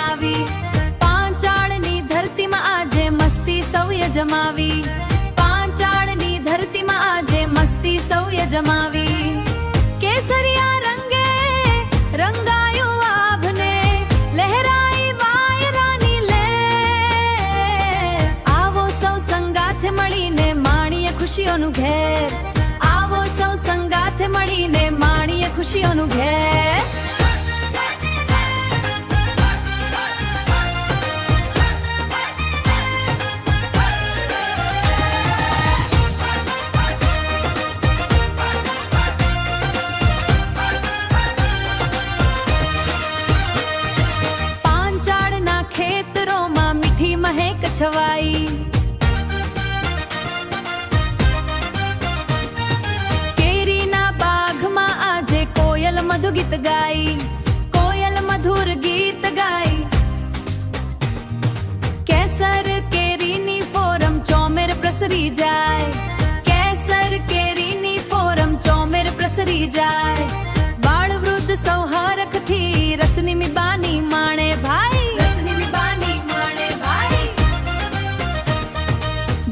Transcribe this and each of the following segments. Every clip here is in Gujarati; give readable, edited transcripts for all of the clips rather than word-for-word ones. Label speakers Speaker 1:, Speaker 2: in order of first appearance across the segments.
Speaker 1: આવી। પાંચાળની ધરતીમાં આજે મસ્તી સૌએ જમાવી। પાંચાળની ધરતીમાં આજે મસ્તી સૌએ જમાવી। કેસરિયા રંગે રંગાયું આભને, લહેરાઈ વાયરાની લે। આવો સૌ સંગાથે મળીને માણીએ ખુશીઓનું ઘેર। આવો સૌ સંગાથે મળીને માણીએ ખુશીઓનું ઘેર। પાંચાળના ખેતરોમાં મીઠી મહેક છવાઈ। કેરીના બાગમાં આજે કોયલ મધુ ગીત ગાઈ। કોયલ મધુર ગીત ગાઈ। કેસર કેરીની ફોરમ ચોમેર પ્રસરી જાય। કેસર કેરીની ફોરમ ચોમેર પ્રસરી જાય। બાળ વૃદ્ધ સૌ હરખથી રસની મીબાની માણે ભાઈ। રસની મીબાની માણે ભાઈ।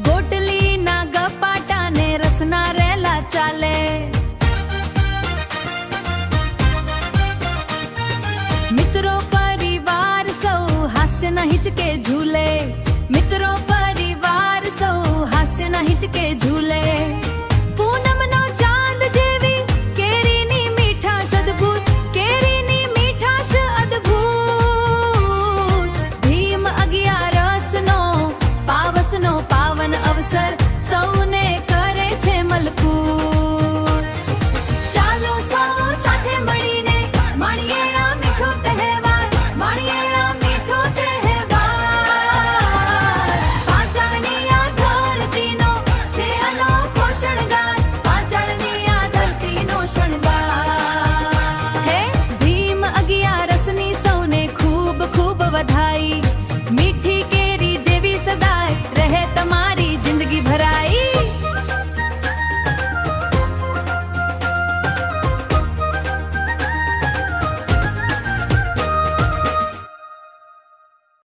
Speaker 1: ગોટલીના ગપાટાને રસના રેલા ચાલે। મિત્રો પરિવાર સૌ હાસ્યના હિંચકે ઝૂલે। મિત્રો પરિવાર સૌ હાસ્યના હિંચકે ઝૂલે।